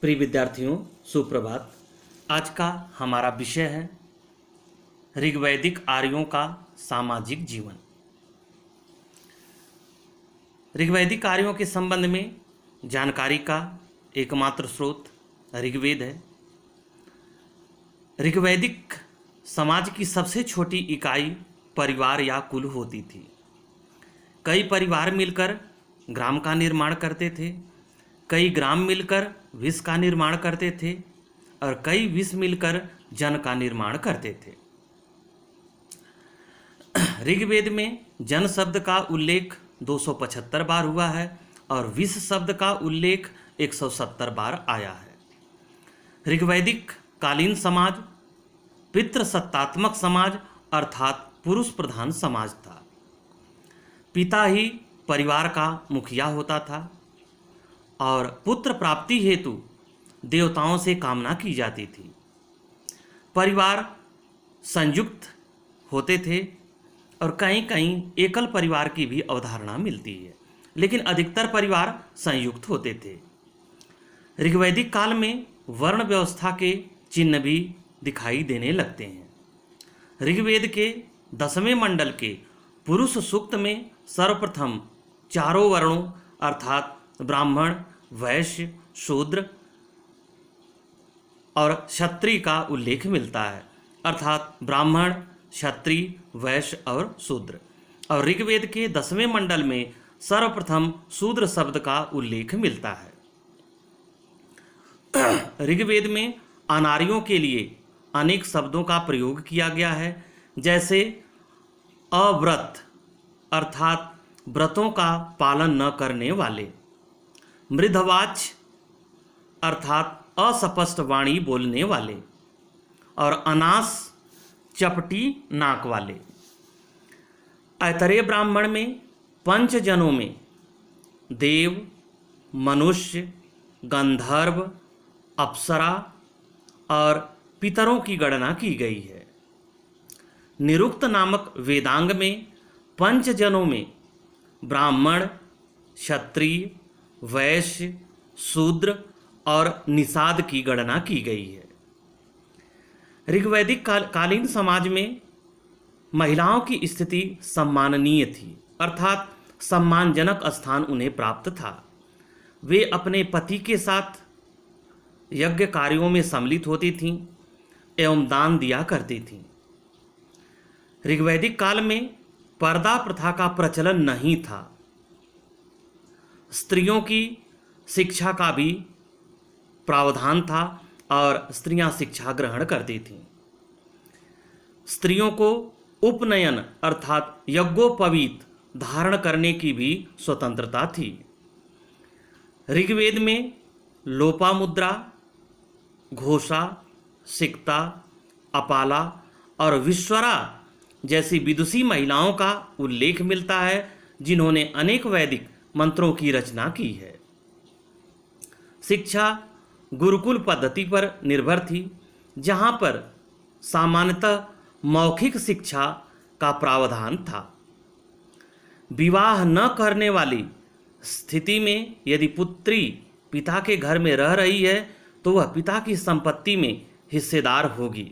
प्रिय विद्यार्थियों, सुप्रभात। आज का हमारा विषय है ऋग्वैदिक आर्यों का सामाजिक जीवन। ऋग्वैदिक आर्यों के संबंध में जानकारी का एकमात्र स्रोत ऋग्वेद है। ऋग्वैदिक समाज की सबसे छोटी इकाई परिवार या कुल होती थी। कई परिवार मिलकर ग्राम का निर्माण करते थे, कई ग्राम मिलकर विश्व का निर्माण करते थे और कई विश्व मिलकर जन का निर्माण करते थे। ऋग्वेद में जन शब्द का उल्लेख 275 बार हुआ है और विश्व शब्द का उल्लेख 170 बार आया है। ऋग्वैदिक कालीन समाज पितृसत्तात्मक समाज अर्थात पुरुष प्रधान समाज था। पिता ही परिवार का मुखिया होता था और पुत्र प्राप्ति हेतु देवताओं से कामना की जाती थी। परिवार संयुक्त होते थे और कहीं कहीं एकल परिवार की भी अवधारणा मिलती है, लेकिन अधिकतर परिवार संयुक्त होते थे। ऋग्वैदिक काल में वर्ण व्यवस्था के चिन्ह भी दिखाई देने लगते हैं। ऋग्वेद के 10वें मंडल के पुरुष सूक्त में सर्वप्रथम चारों वर्णों अर्थात ब्राह्मण, वैश्य, शूद्र और क्षत्रिय का उल्लेख मिलता है, अर्थात ब्राह्मण, क्षत्रिय, वैश्य और शूद्र। और ऋग्वेद के 10वें मंडल में सर्वप्रथम शूद्र शब्द का उल्लेख मिलता है। ऋग्वेद में अनार्यों के लिए अनेक शब्दों का प्रयोग किया गया है, जैसे अव्रत अर्थात व्रतों का पालन न करने वाले, मृधवाच अर्थात अस्पष्ट वाणी बोलने वाले और अनास चपटी नाक वाले। ऐतरेय ब्राह्मण में 5 जनों में देव, मनुष्य, गंधर्व, अप्सरा और पितरों की गणना की गई है। निरुक्त नामक वेदांग में 5 जनों में ब्राह्मण, क्षत्रिय, वैश्य, शूद्र और निषाद की गणना की गई है। ऋग्वैदिक कालीन समाज में महिलाओं की स्थिति सम्माननीय थी, अर्थात सम्मानजनक स्थान उन्हें प्राप्त था। वे अपने पति के साथ यज्ञ कार्यों में सम्मिलित होती थीं एवं दान दिया करती थीं। ऋग्वैदिक काल में पर्दा प्रथा का प्रचलन नहीं था। स्त्रियों की शिक्षा का भी प्रावधान था और स्त्रियां शिक्षा ग्रहण करती थीं। स्त्रियों को उपनयन अर्थात यज्ञोपवीत धारण करने की भी स्वतंत्रता थी। ऋग्वेद में लोपामुद्रा, घोषा, सिक्ता, अपाला और विश्वरा जैसी विदुषी महिलाओं का उल्लेख मिलता है, जिन्होंने अनेक वैदिक मंत्रों की रचना की है। शिक्षा गुरुकुल पद्धति पर निर्भर थी, जहाँ पर सामान्यतः मौखिक शिक्षा का प्रावधान था। विवाह न करने वाली स्थिति में यदि पुत्री पिता के घर में रह रही है तो वह पिता की संपत्ति में हिस्सेदार होगी।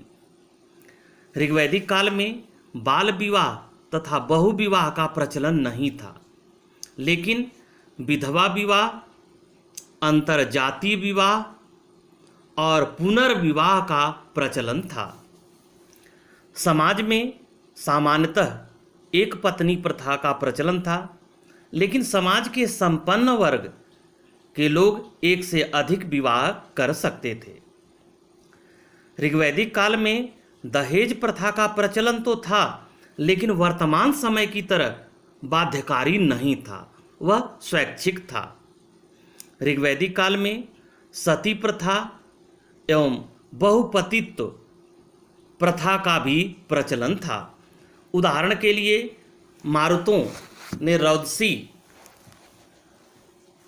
ऋग्वैदिक काल में बाल विवाह तथा बहु विवाह का प्रचलन नहीं था, लेकिन विधवा विवाह, अंतरजातीय विवाह और पुनर्विवाह का प्रचलन था। समाज में सामान्यतः एक पत्नी प्रथा का प्रचलन था, लेकिन समाज के संपन्न वर्ग के लोग एक से अधिक विवाह कर सकते थे। ऋग्वैदिक काल में दहेज प्रथा का प्रचलन तो था, लेकिन वर्तमान समय की तरह बाध्यकारी नहीं था, वह स्वैच्छिक था। ऋग्वैदिक काल में सती प्रथा एवं बहुपतित्व प्रथा का भी प्रचलन था। उदाहरण के लिए मारुतों ने रौदसी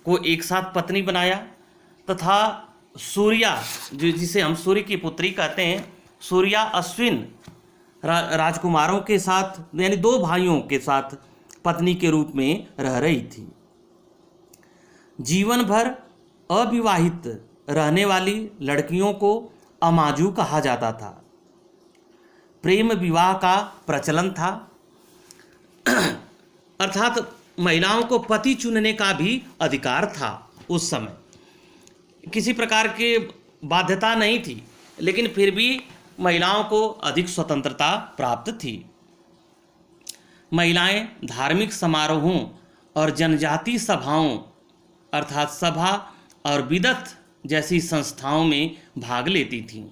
को एक साथ पत्नी बनाया तथा सूर्या, जिसे हम सूर्य की पुत्री कहते हैं, सूर्या अश्विन राजकुमारों के साथ यानी 2 भाइयों के साथ पत्नी के रूप में रह रही थी। जीवन भर अविवाहित रहने वाली लड़कियों को अमाजू कहा जाता था। प्रेम विवाह का प्रचलन था, अर्थात महिलाओं को पति चुनने का भी अधिकार था। उस समय किसी प्रकार की बाध्यता नहीं थी, लेकिन फिर भी महिलाओं को अधिक स्वतंत्रता प्राप्त थी। महिलाएं धार्मिक समारोहों और जनजातीय सभाओं अर्थात सभा और बिदअत जैसी संस्थाओं में भाग लेती थीं।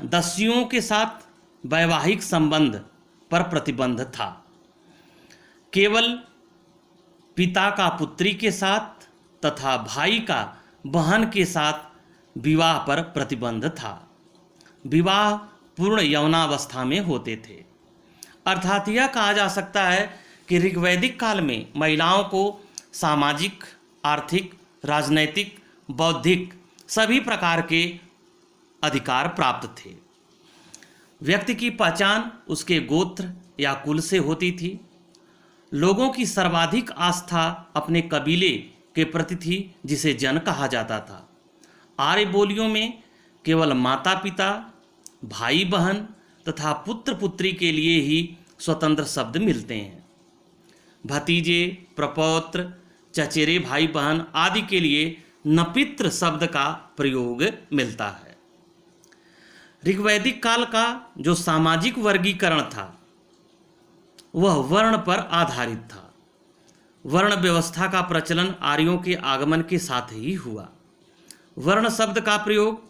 दस्युओं के साथ वैवाहिक संबंध पर प्रतिबंध था। केवल पिता का पुत्री के साथ तथा भाई का बहन के साथ विवाह पर प्रतिबंध था। विवाह पूर्ण यौनावस्था में होते थे। अर्थात यह कहा जा सकता है कि ऋग्वैदिक काल में महिलाओं को सामाजिक, आर्थिक, राजनैतिक, बौद्धिक सभी प्रकार के अधिकार प्राप्त थे। व्यक्ति की पहचान उसके गोत्र या कुल से होती थी। लोगों की सर्वाधिक आस्था अपने कबीले के प्रति थी, जिसे जन कहा जाता था। आर्य बोलियों में केवल माता पिता, भाई बहन तथा पुत्र पुत्री के लिए ही स्वतंत्र शब्द मिलते हैं। भतीजे, प्रपौत्र, चचेरे भाई बहन आदि के लिए नपित्र शब्द का प्रयोग मिलता है। ऋग्वैदिक काल का जो सामाजिक वर्गीकरण था वह वर्ण पर आधारित था। वर्ण व्यवस्था का प्रचलन आर्यों के आगमन के साथ ही हुआ। वर्ण शब्द का प्रयोग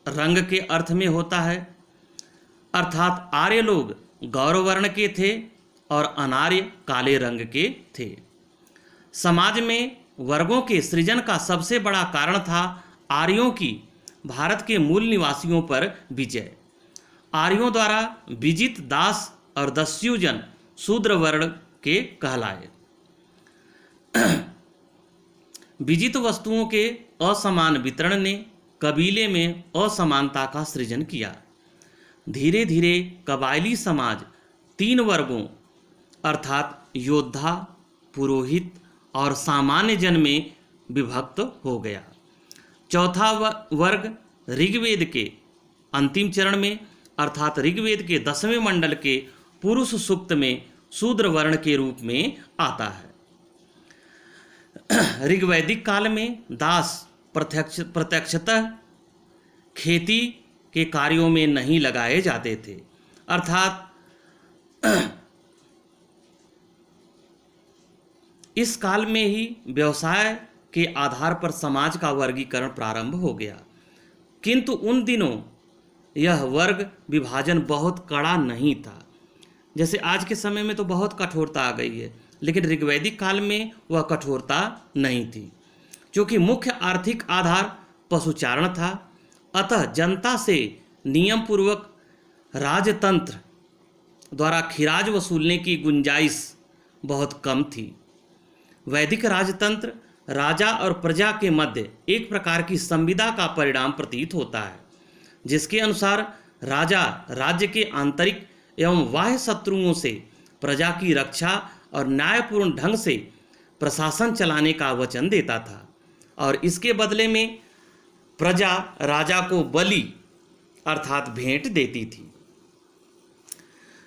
रंग के अर्थ में होता है, अर्थात आर्य लोग गौरवर्ण के थे और अनार्य काले रंग के थे। समाज में वर्गों के सृजन का सबसे बड़ा कारण था आर्यों की भारत के मूल निवासियों पर विजय। आर्यों द्वारा विजित दास और दस्युजन शूद्र वर्ण के कहलाए। विजित वस्तुओं के असमान वितरण ने कबीले में असमानता का सृजन किया। धीरे धीरे कबायली समाज 3 वर्गों अर्थात योद्धा, पुरोहित और सामान्य जन में विभक्त हो गया। चौथा वर्ग ऋग्वेद के अंतिम चरण में अर्थात ऋग्वेद के 10वें मंडल के पुरुष सूक्त में शूद्र वर्ण के रूप में आता है। ऋग्वैदिक काल में दास प्रत्यक्षतः खेती के कार्यों में नहीं लगाए जाते थे, अर्थात इस काल में ही व्यवसाय के आधार पर समाज का वर्गीकरण प्रारंभ हो गया। किंतु उन दिनों यह वर्ग विभाजन बहुत कड़ा नहीं था। जैसे आज के समय में तो बहुत कठोरता आ गई है, लेकिन ऋग्वैदिक काल में वह कठोरता नहीं थी। क्योंकि मुख्य आर्थिक आधार पशुचारण था, अतः जनता से नियम पूर्वक राजतंत्र द्वारा खिराज वसूलने की गुंजाइश बहुत कम थी। वैदिक राजतंत्र राजा और प्रजा के मध्य एक प्रकार की संविदा का परिणाम प्रतीत होता है, जिसके अनुसार राजा राज्य के आंतरिक एवं बाह्य शत्रुओं से प्रजा की रक्षा और न्यायपूर्ण ढंग से प्रशासन चलाने का वचन देता था और इसके बदले में प्रजा राजा को बलि अर्थात भेंट देती थी।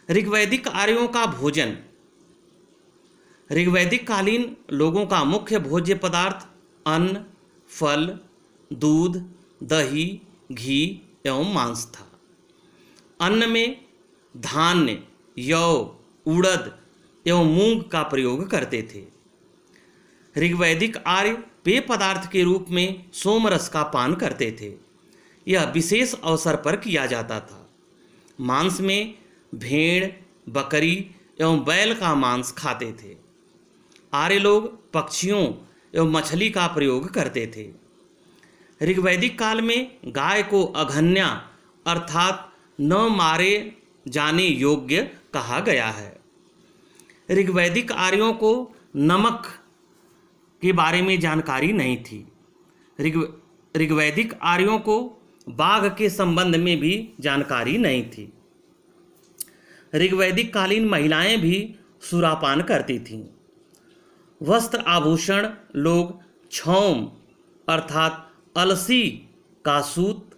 ऋग्वैदिक आर्यों का भोजन। ऋग्वैदिक कालीन लोगों का मुख्य भोज्य पदार्थ अन्न, फल, दूध, दही, घी एवं मांस था। अन्न में धान्य, यौ, उड़द एवं मूंग का प्रयोग करते थे। ऋग्वैदिक आर्य पेय पदार्थ के रूप में सोमरस का पान करते थे। यह विशेष अवसर पर किया जाता था। मांस में भेड़, बकरी एवं बैल का मांस खाते थे। आर्य लोग पक्षियों एवं मछली का प्रयोग करते थे। ऋग्वैदिक काल में गाय को अघन्या अर्थात न मारे जाने योग्य कहा गया है। ऋग्वैदिक आर्यों को नमक के बारे में जानकारी नहीं थी। ऋग्वैदिक आर्यों को बाघ के संबंध में भी जानकारी नहीं थी। ऋग्वैदिक कालीन महिलाएं भी सुरापान करती थीं। वस्त्र आभूषण लोग क्षौम अर्थात अलसी का सूत,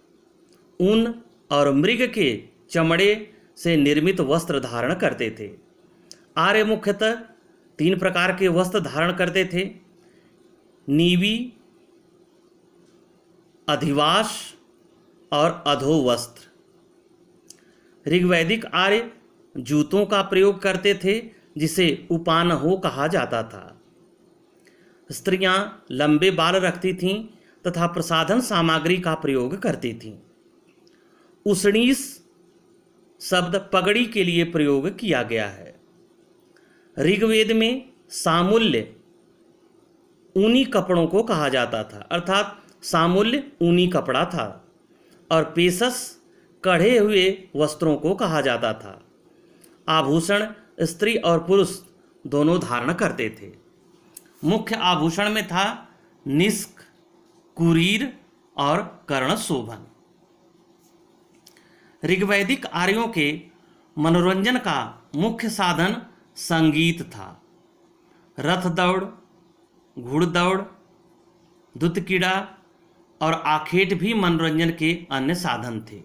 ऊन और मृग के चमड़े से निर्मित वस्त्र धारण करते थे। आर्य मुख्यतः 3 प्रकार के वस्त्र धारण करते थे: नीवी, अधिवास और अधोवस्त्र। ऋग्वैदिक आर्य जूतों का प्रयोग करते थे जिसे उपानहो कहा जाता था। स्त्रियां लंबे बाल रखती थीं तथा प्रसाधन सामग्री का प्रयोग करती थीं। उष्णीस शब्द पगड़ी के लिए प्रयोग किया गया है। ऋग्वेद में सामुल्य ऊनी कपड़ों को कहा जाता था, अर्थात सामुल्य ऊनी कपड़ा था, और पेशस कढ़े हुए वस्त्रों को कहा जाता था। आभूषण स्त्री और पुरुष दोनों धारण करते थे। मुख्य आभूषण में था निष्क, कुरीर और कर्ण शोभन। ऋग्वैदिक आर्यों के मनोरंजन का मुख्य साधन संगीत था। रथ दौड़, घुड़दौड़, दुतकीड़ा और आखेट भी मनोरंजन के अन्य साधन थे।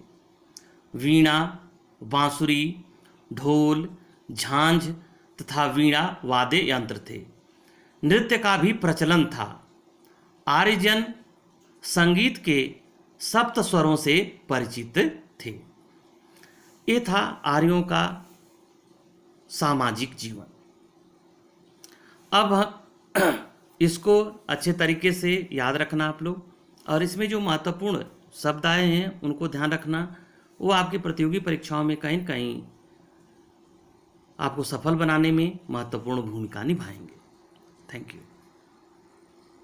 वीणा, बांसुरी, ढोल, झांझ तथा वीणा वाद्य यंत्र थे। नृत्य का भी प्रचलन था। आर्यजन संगीत के सप्त स्वरों से परिचित थे। ये था आर्यों का सामाजिक जीवन। अब इसको अच्छे तरीके से याद रखना आप लोग, और इसमें जो महत्वपूर्ण शब्द आए हैं उनको ध्यान रखना। वो आपकी प्रतियोगी परीक्षाओं में कहीं न कहीं आपको सफल बनाने में महत्वपूर्ण भूमिका निभाएंगे। Thank you.